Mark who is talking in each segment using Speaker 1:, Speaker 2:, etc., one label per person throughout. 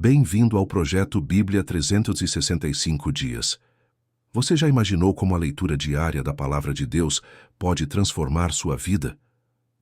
Speaker 1: Bem-vindo ao projeto Bíblia 365 dias. Você já imaginou como a leitura diária da Palavra de Deus pode transformar sua vida?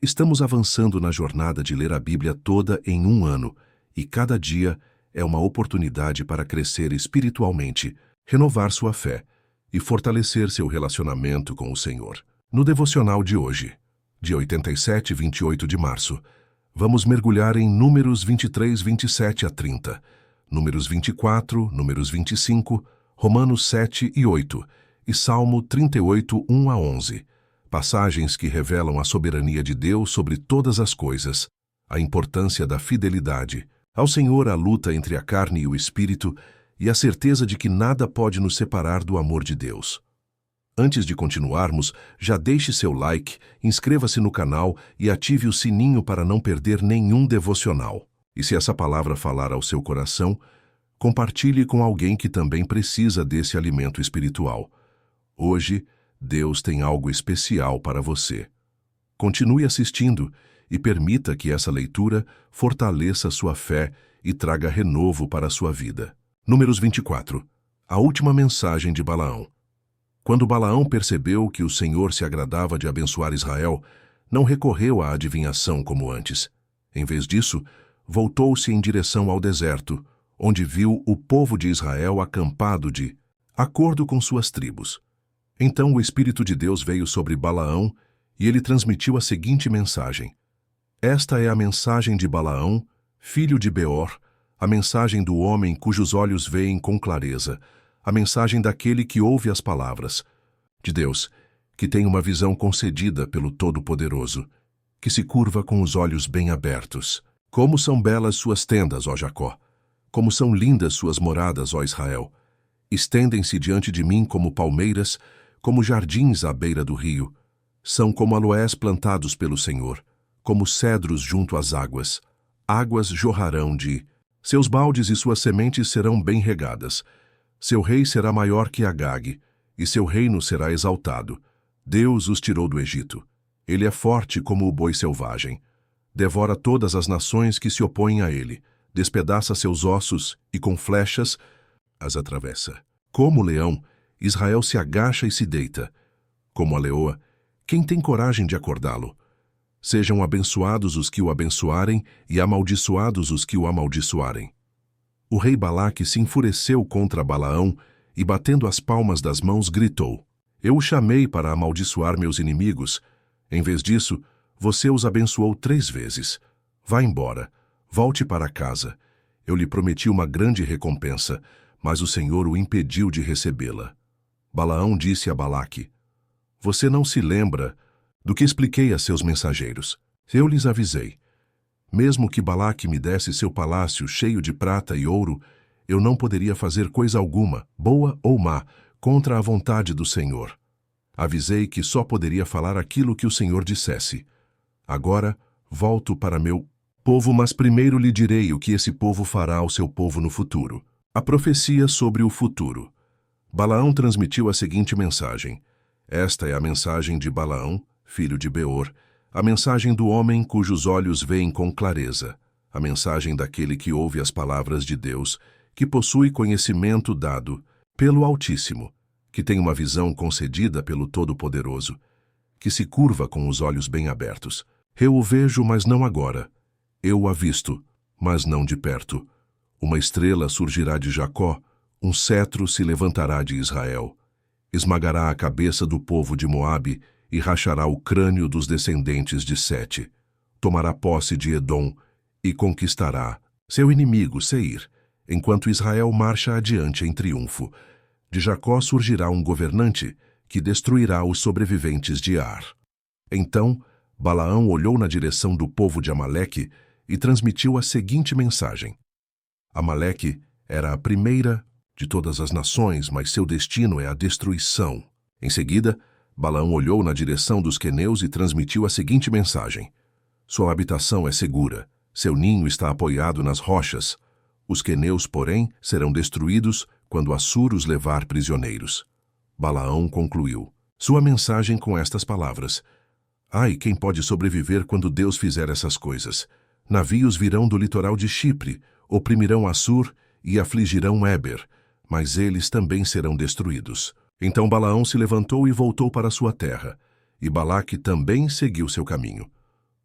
Speaker 1: Estamos avançando na jornada de ler a Bíblia toda em um ano, e cada dia é uma oportunidade para crescer espiritualmente, renovar sua fé e fortalecer seu relacionamento com o Senhor. No devocional de hoje, dia 87 e 28 de março, vamos mergulhar em Números 23, 27 a 30, Números 24, Números 25, Romanos 7 e 8 e Salmo 38, 1 a 11, passagens que revelam a soberania de Deus sobre todas as coisas, a importância da fidelidade ao Senhor, a luta entre a carne e o espírito e a certeza de que nada pode nos separar do amor de Deus. Antes de continuarmos, já deixe seu like, inscreva-se no canal e ative o sininho para não perder nenhum devocional. E se essa palavra falar ao seu coração, compartilhe com alguém que também precisa desse alimento espiritual. Hoje, Deus tem algo especial para você. Continue assistindo e permita que essa leitura fortaleça sua fé e traga renovo para a sua vida. Números 24. A última mensagem de Balaão. Quando Balaão percebeu que o Senhor se agradava de abençoar Israel, não recorreu à adivinhação como antes. Em vez disso, voltou-se em direção ao deserto, onde viu o povo de Israel acampado de acordo com suas tribos. Então o Espírito de Deus veio sobre Balaão e ele transmitiu a seguinte mensagem. Esta é a mensagem de Balaão, filho de Beor, a mensagem do homem cujos olhos veem com clareza, a mensagem daquele que ouve as palavras de Deus, que tem uma visão concedida pelo Todo-Poderoso, que se curva com os olhos bem abertos. Como são belas suas tendas, ó Jacó! Como são lindas suas moradas, ó Israel! Estendem-se diante de mim como palmeiras, como jardins à beira do rio. São como aloés plantados pelo Senhor, como cedros junto às águas. Águas jorrarão de seus baldes e suas sementes serão bem regadas. Seu rei será maior que Agag, e seu reino será exaltado. Deus os tirou do Egito. Ele é forte como o boi selvagem. Devora todas as nações que se opõem a ele, despedaça seus ossos e com flechas as atravessa. Como o leão, Israel se agacha e se deita. Como a leoa, quem tem coragem de acordá-lo? Sejam abençoados os que o abençoarem e amaldiçoados os que o amaldiçoarem. O rei Balaque se enfureceu contra Balaão e, batendo as palmas das mãos, gritou: Eu o chamei para amaldiçoar meus inimigos. Em vez disso, você os abençoou 3 vezes. Vá embora, volte para casa. Eu lhe prometi uma grande recompensa, mas o Senhor o impediu de recebê-la. Balaão disse a Balaque: Você não se lembra do que expliquei a seus mensageiros? Eu lhes avisei. Mesmo que Balaque me desse seu palácio cheio de prata e ouro, eu não poderia fazer coisa alguma, boa ou má, contra a vontade do Senhor. Avisei que só poderia falar aquilo que o Senhor dissesse. Agora volto para meu povo, mas primeiro lhe direi o que esse povo fará ao seu povo no futuro. A profecia sobre o futuro. Balaão transmitiu a seguinte mensagem. Esta é a mensagem de Balaão, filho de Beor, a mensagem do homem cujos olhos veem com clareza, a mensagem daquele que ouve as palavras de Deus, que possui conhecimento dado pelo Altíssimo, que tem uma visão concedida pelo Todo-Poderoso, que se curva com os olhos bem abertos. Eu o vejo, mas não agora. Eu o avisto, mas não de perto. Uma estrela surgirá de Jacó, um cetro se levantará de Israel. Esmagará a cabeça do povo de Moabe e rachará o crânio dos descendentes de Sete. Tomará posse de Edom e conquistará seu inimigo Seir, enquanto Israel marcha adiante em triunfo. De Jacó surgirá um governante que destruirá os sobreviventes de Ar. Então, Balaão olhou na direção do povo de Amaleque e transmitiu a seguinte mensagem. Amaleque era a primeira de todas as nações, mas seu destino é a destruição. Em seguida, Balaão olhou na direção dos queneus e transmitiu a seguinte mensagem. Sua habitação é segura, seu ninho está apoiado nas rochas. Os queneus, porém, serão destruídos quando Assur os levar prisioneiros. Balaão concluiu sua mensagem com estas palavras. Ai, quem pode sobreviver quando Deus fizer essas coisas? Navios virão do litoral de Chipre, oprimirão Assur e afligirão Éber, mas eles também serão destruídos. Então Balaão se levantou e voltou para sua terra, e Balaque também seguiu seu caminho.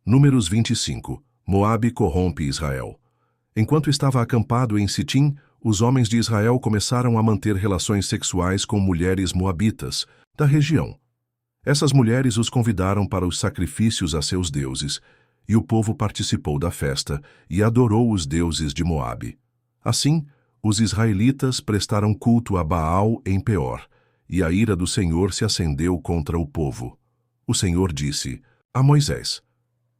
Speaker 1: Números 25. Moabe corrompe Israel. Enquanto estava acampado em Sitim, os homens de Israel começaram a manter relações sexuais com mulheres moabitas da região. Essas mulheres os convidaram para os sacrifícios a seus deuses, e o povo participou da festa e adorou os deuses de Moabe. Assim, os israelitas prestaram culto a Baal em Peor, e a ira do Senhor se acendeu contra o povo. O Senhor disse a Moisés: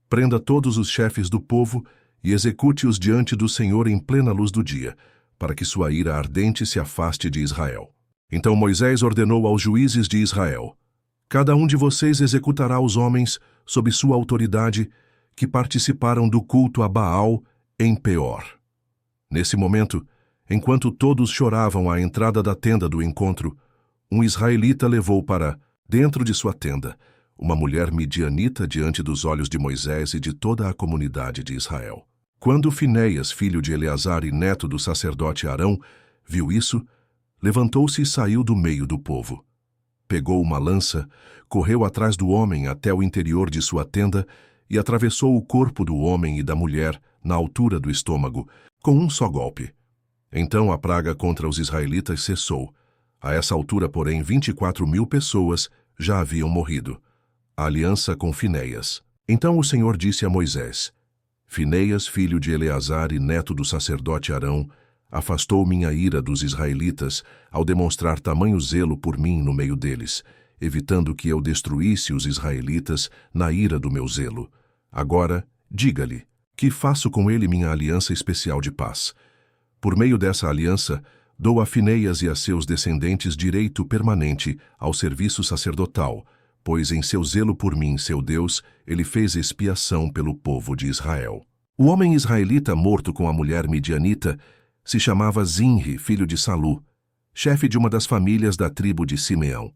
Speaker 1: prenda todos os chefes do povo e execute-os diante do Senhor em plena luz do dia, para que sua ira ardente se afaste de Israel. Então Moisés ordenou aos juízes de Israel: cada um de vocês executará os homens, sob sua autoridade, que participaram do culto a Baal em Peor. Nesse momento, enquanto todos choravam à entrada da tenda do encontro, um israelita levou para dentro de sua tenda uma mulher midianita diante dos olhos de Moisés e de toda a comunidade de Israel. Quando Finéias, filho de Eleazar e neto do sacerdote Arão, viu isso, levantou-se e saiu do meio do povo. Pegou uma lança, correu atrás do homem até o interior de sua tenda e atravessou o corpo do homem e da mulher na altura do estômago, com um só golpe. Então a praga contra os israelitas cessou. A essa altura, porém, 24.000 pessoas já haviam morrido. A aliança com Finéias. Então o Senhor disse a Moisés: Finéias, filho de Eleazar e neto do sacerdote Arão, afastou minha ira dos israelitas ao demonstrar tamanho zelo por mim no meio deles, evitando que eu destruísse os israelitas na ira do meu zelo. Agora, diga-lhe, que faço com ele minha aliança especial de paz. Por meio dessa aliança, dou a Finéias e a seus descendentes direito permanente ao serviço sacerdotal, pois em seu zelo por mim, seu Deus, ele fez expiação pelo povo de Israel. O homem israelita morto com a mulher midianita se chamava Zinri, filho de Salu, chefe de uma das famílias da tribo de Simeão.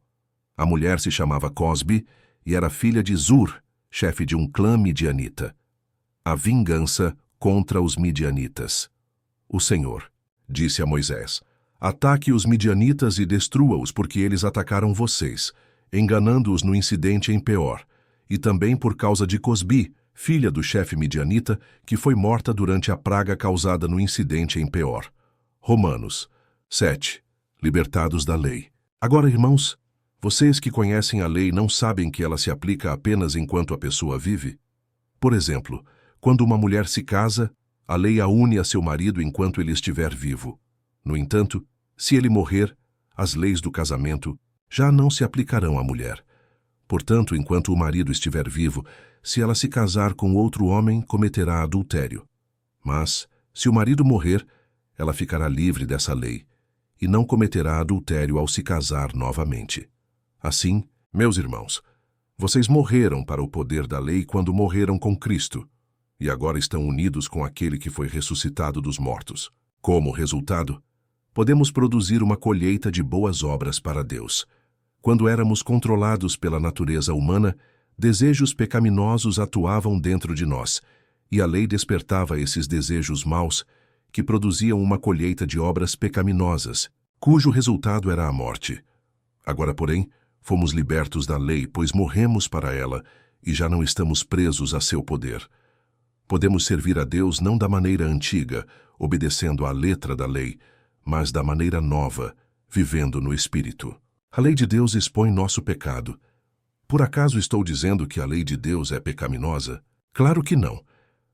Speaker 1: A mulher se chamava Cosbi e era filha de Zur, chefe de um clã midianita. A vingança contra os midianitas. O Senhor disse a Moisés: ataque os midianitas e destrua-os, porque eles atacaram vocês, enganando-os no incidente em Peor, e também por causa de Cosbi, filha do chefe midianita, que foi morta durante a praga causada no incidente em Peor. Romanos 7. Libertados da lei. Agora, irmãos, vocês que conhecem a lei não sabem que ela se aplica apenas enquanto a pessoa vive? Por exemplo, quando uma mulher se casa, a lei a une a seu marido enquanto ele estiver vivo. No entanto, se ele morrer, as leis do casamento já não se aplicarão à mulher. Portanto, enquanto o marido estiver vivo, se ela se casar com outro homem, cometerá adultério. Mas, se o marido morrer, ela ficará livre dessa lei, e não cometerá adultério ao se casar novamente. Assim, meus irmãos, vocês morreram para o poder da lei quando morreram com Cristo, e agora estão unidos com aquele que foi ressuscitado dos mortos. Como resultado, podemos produzir uma colheita de boas obras para Deus. Quando éramos controlados pela natureza humana, desejos pecaminosos atuavam dentro de nós, e a lei despertava esses desejos maus, que produziam uma colheita de obras pecaminosas, cujo resultado era a morte. Agora, porém, fomos libertos da lei, pois morremos para ela, e já não estamos presos a seu poder. Podemos servir a Deus não da maneira antiga, obedecendo à letra da lei, mas da maneira nova, vivendo no Espírito. A lei de Deus expõe nosso pecado. Por acaso estou dizendo que a lei de Deus é pecaminosa? Claro que não.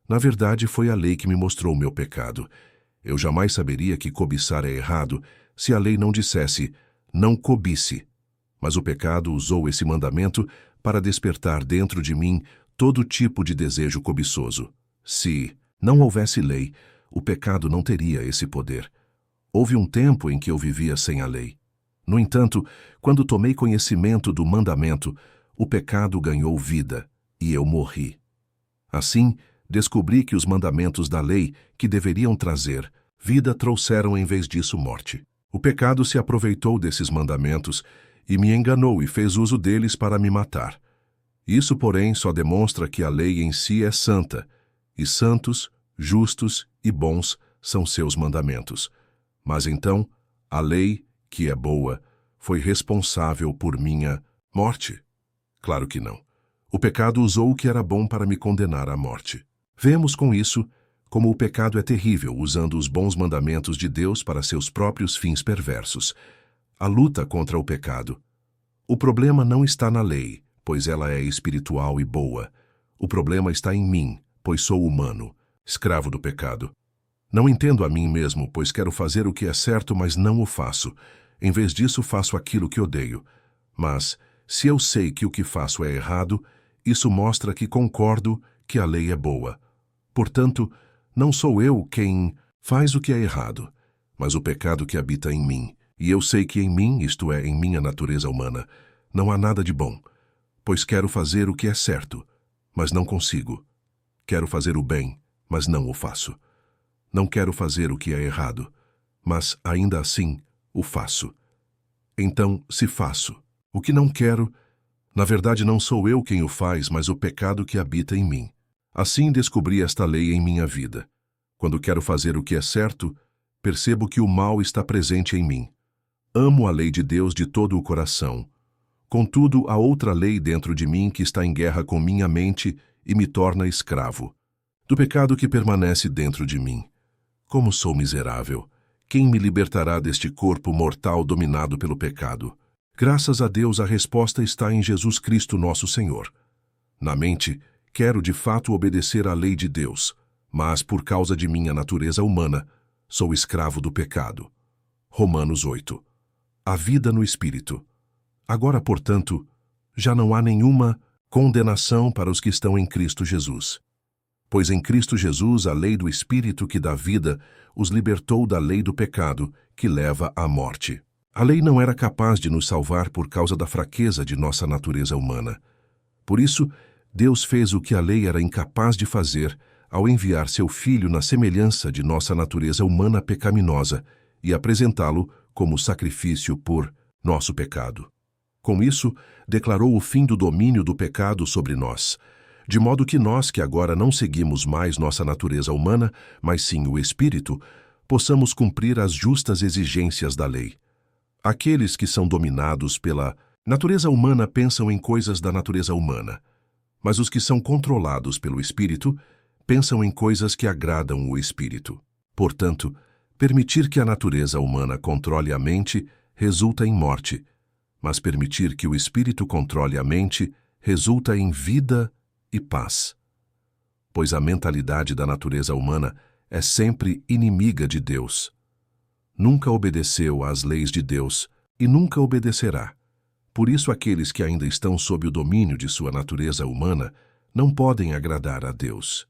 Speaker 1: Na verdade, foi a lei que me mostrou o meu pecado. Eu jamais saberia que cobiçar é errado se a lei não dissesse, não cobice. Mas o pecado usou esse mandamento para despertar dentro de mim todo tipo de desejo cobiçoso. Se não houvesse lei, o pecado não teria esse poder. Houve um tempo em que eu vivia sem a lei. No entanto, quando tomei conhecimento do mandamento, o pecado ganhou vida, e eu morri. Assim, descobri que os mandamentos da lei, que deveriam trazer vida, trouxeram em vez disso morte. O pecado se aproveitou desses mandamentos e me enganou e fez uso deles para me matar. Isso, porém, só demonstra que a lei em si é santa, e santos, justos e bons são seus mandamentos. Mas então, a lei, que é boa, foi responsável por minha morte? Claro que não. O pecado usou o que era bom para me condenar à morte. Vemos com isso como o pecado é terrível, usando os bons mandamentos de Deus para seus próprios fins perversos. A luta contra o pecado. O problema não está na lei, pois ela é espiritual e boa. O problema está em mim, pois sou humano, escravo do pecado. Não entendo a mim mesmo, pois quero fazer o que é certo, mas não o faço. Em vez disso, faço aquilo que odeio. Mas, se eu sei que o que faço é errado, isso mostra que concordo que a lei é boa. Portanto, não sou eu quem faz o que é errado, mas o pecado que habita em mim. E eu sei que em mim, isto é, em minha natureza humana, não há nada de bom, pois quero fazer o que é certo, mas não consigo. Quero fazer o bem, mas não o faço. Não quero fazer o que é errado, mas ainda assim o faço. Então, se faço o que não quero, na verdade não sou eu quem o faz, mas o pecado que habita em mim. Assim descobri esta lei em minha vida. Quando quero fazer o que é certo, percebo que o mal está presente em mim. Amo a lei de Deus de todo o coração. Contudo, há outra lei dentro de mim que está em guerra com minha mente e me torna escravo. Do pecado que permanece dentro de mim. Como sou miserável! Quem me libertará deste corpo mortal dominado pelo pecado? Graças a Deus, a resposta está em Jesus Cristo, nosso Senhor. Na mente, quero de fato obedecer à lei de Deus, mas por causa de minha natureza humana, sou escravo do pecado. Romanos 8. A vida no Espírito. Agora, portanto, já não há nenhuma condenação para os que estão em Cristo Jesus. Pois em Cristo Jesus a lei do Espírito que dá vida os libertou da lei do pecado, que leva à morte. A lei não era capaz de nos salvar por causa da fraqueza de nossa natureza humana. Por isso, Deus fez o que a lei era incapaz de fazer ao enviar seu Filho na semelhança de nossa natureza humana pecaminosa e apresentá-lo como sacrifício por nosso pecado. Com isso, declarou o fim do domínio do pecado sobre nós, de modo que nós, que agora não seguimos mais nossa natureza humana, mas sim o Espírito, possamos cumprir as justas exigências da lei. Aqueles que são dominados pela natureza humana pensam em coisas da natureza humana, mas os que são controlados pelo Espírito pensam em coisas que agradam o Espírito. Portanto, permitir que a natureza humana controle a mente resulta em morte, mas permitir que o Espírito controle a mente resulta em vida e paz. Pois a mentalidade da natureza humana é sempre inimiga de Deus. Nunca obedeceu às leis de Deus e nunca obedecerá. Por isso, aqueles que ainda estão sob o domínio de sua natureza humana não podem agradar a Deus.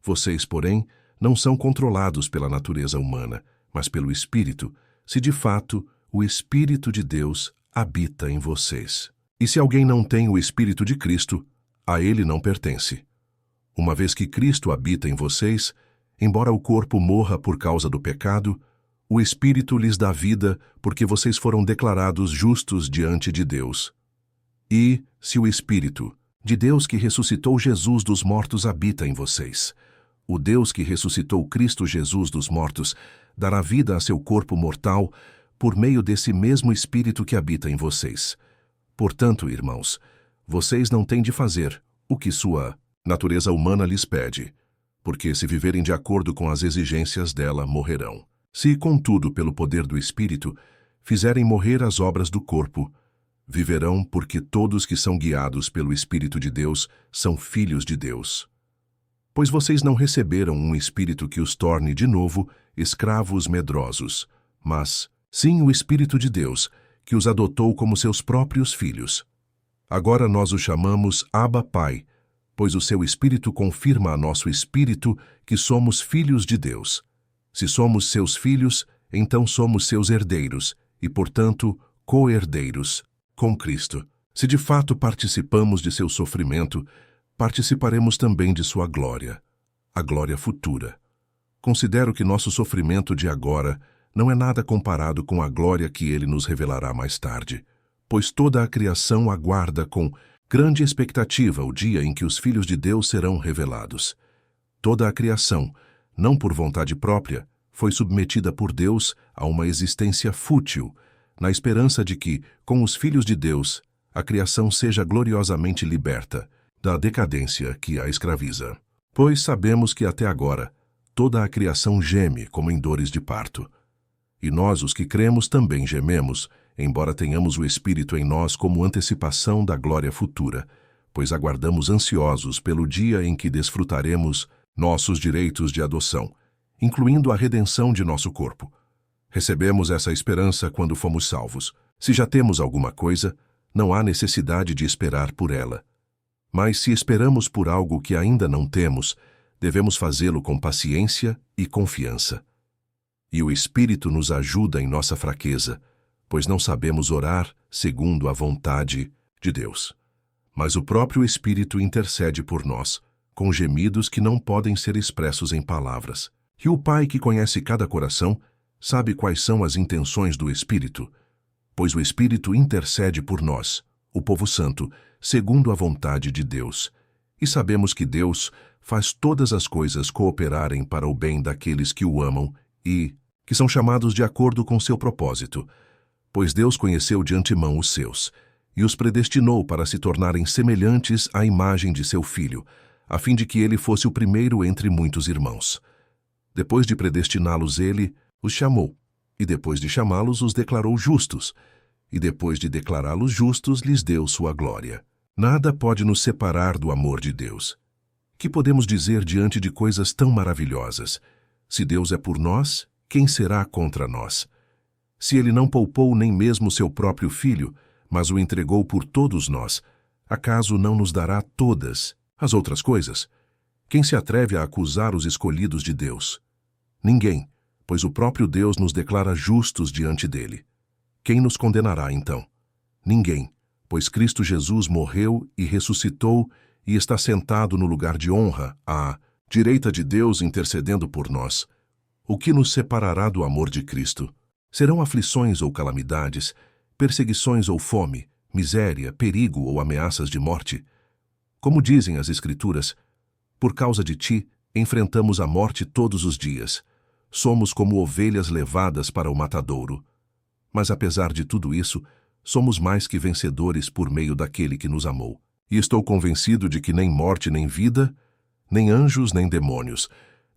Speaker 1: Vocês, porém, não são controlados pela natureza humana, mas pelo Espírito, se de fato o Espírito de Deus habita em vocês. E se alguém não tem o Espírito de Cristo, a ele não pertence. Uma vez que Cristo habita em vocês, embora o corpo morra por causa do pecado, o Espírito lhes dá vida porque vocês foram declarados justos diante de Deus. E, se o Espírito de Deus que ressuscitou Jesus dos mortos habita em vocês, o Deus que ressuscitou Cristo Jesus dos mortos dará vida a seu corpo mortal por meio desse mesmo Espírito que habita em vocês. Portanto, irmãos, vocês não têm de fazer o que sua natureza humana lhes pede, porque se viverem de acordo com as exigências dela, morrerão. Se, contudo, pelo poder do Espírito, fizerem morrer as obras do corpo, viverão, porque todos que são guiados pelo Espírito de Deus são filhos de Deus. Pois vocês não receberam um espírito que os torne de novo escravos medrosos, mas sim o Espírito de Deus, que os adotou como seus próprios filhos. Agora nós o chamamos Abba Pai, pois o seu Espírito confirma a nosso espírito que somos filhos de Deus. Se somos seus filhos, então somos seus herdeiros e, portanto, co-herdeiros com Cristo. Se de fato participamos de seu sofrimento, participaremos também de sua glória, a glória futura. Considero que nosso sofrimento de agora não é nada comparado com a glória que ele nos revelará mais tarde, pois toda a criação aguarda com grande expectativa o dia em que os filhos de Deus serão revelados. Toda a criação, não por vontade própria, foi submetida por Deus a uma existência fútil, na esperança de que, com os filhos de Deus, a criação seja gloriosamente liberta da decadência que a escraviza. Pois sabemos que até agora toda a criação geme como em dores de parto. E nós, os que cremos, também gememos, embora tenhamos o Espírito em nós como antecipação da glória futura, pois aguardamos ansiosos pelo dia em que desfrutaremos nossos direitos de adoção, incluindo a redenção de nosso corpo. Recebemos essa esperança quando fomos salvos. Se já temos alguma coisa, não há necessidade de esperar por ela. Mas se esperamos por algo que ainda não temos, devemos fazê-lo com paciência e confiança. E o Espírito nos ajuda em nossa fraqueza, pois não sabemos orar segundo a vontade de Deus. Mas o próprio Espírito intercede por nós, com gemidos que não podem ser expressos em palavras. E o Pai, que conhece cada coração, sabe quais são as intenções do Espírito, pois o Espírito intercede por nós, o povo santo, segundo a vontade de Deus. E sabemos que Deus faz todas as coisas cooperarem para o bem daqueles que o amam e que são chamados de acordo com seu propósito, pois Deus conheceu de antemão os seus e os predestinou para se tornarem semelhantes à imagem de seu Filho, a fim de que ele fosse o primeiro entre muitos irmãos. Depois de predestiná-los, ele os chamou, e depois de chamá-los, os declarou justos, e depois de declará-los justos, lhes deu sua glória. Nada pode nos separar do amor de Deus. Que podemos dizer diante de coisas tão maravilhosas? Se Deus é por nós, quem será contra nós? Se ele não poupou nem mesmo seu próprio Filho, mas o entregou por todos nós, acaso não nos dará todas as outras coisas? Quem se atreve a acusar os escolhidos de Deus? Ninguém, pois o próprio Deus nos declara justos diante dele. Quem nos condenará, então? Ninguém, pois Cristo Jesus morreu e ressuscitou e está sentado no lugar de honra, à direita de Deus, intercedendo por nós. O que nos separará do amor de Cristo? Serão aflições ou calamidades, perseguições ou fome, miséria, perigo ou ameaças de morte? Como dizem as Escrituras, por causa de ti, enfrentamos a morte todos os dias. Somos como ovelhas levadas para o matadouro. Mas apesar de tudo isso, somos mais que vencedores por meio daquele que nos amou. E estou convencido de que nem morte nem vida, nem anjos nem demônios,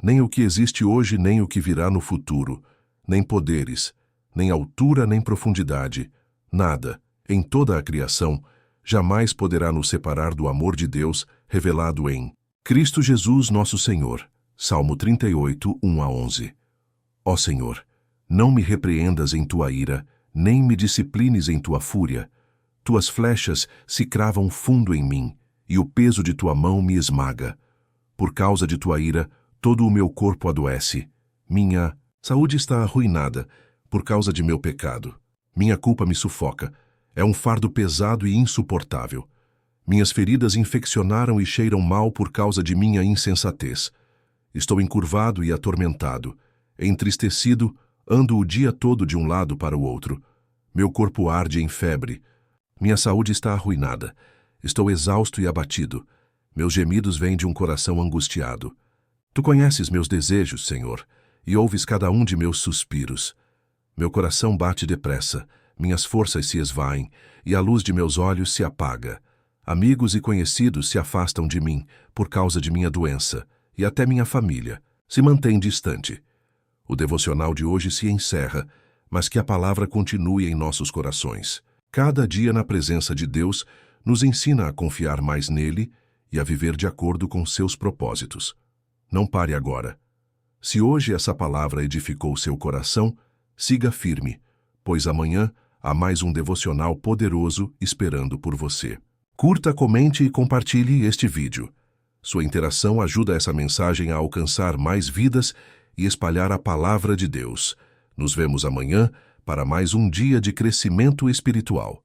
Speaker 1: nem o que existe hoje nem o que virá no futuro, nem poderes, nem altura nem profundidade, nada, em toda a criação, jamais poderá nos separar do amor de Deus revelado em Cristo Jesus nosso Senhor. Salmo 38, 1-11. Ó Senhor, não me repreendas em tua ira, nem me disciplines em tua fúria. Tuas flechas se cravam fundo em mim, e o peso de tua mão me esmaga. Por causa de tua ira, todo o meu corpo adoece. Minha saúde está arruinada, por causa de meu pecado. Minha culpa me sufoca. É um fardo pesado e insuportável. Minhas feridas infeccionaram e cheiram mal por causa de minha insensatez. Estou encurvado e atormentado. Entristecido, ando o dia todo de um lado para o outro. Meu corpo arde em febre. Minha saúde está arruinada. Estou exausto e abatido. Meus gemidos vêm de um coração angustiado. Tu conheces meus desejos, Senhor, e ouves cada um de meus suspiros. Meu coração bate depressa, minhas forças se esvaem, e a luz de meus olhos se apaga. Amigos e conhecidos se afastam de mim por causa de minha doença, e até minha família se mantém distante. O devocional de hoje se encerra, mas que a palavra continue em nossos corações. Cada dia na presença de Deus nos ensina a confiar mais nele e a viver de acordo com seus propósitos. Não pare agora. Se hoje essa palavra edificou seu coração, siga firme, pois amanhã há mais um devocional poderoso esperando por você. Curta, comente e compartilhe este vídeo. Sua interação ajuda essa mensagem a alcançar mais vidas e espalhar a palavra de Deus. Nos vemos amanhã para mais um dia de crescimento espiritual.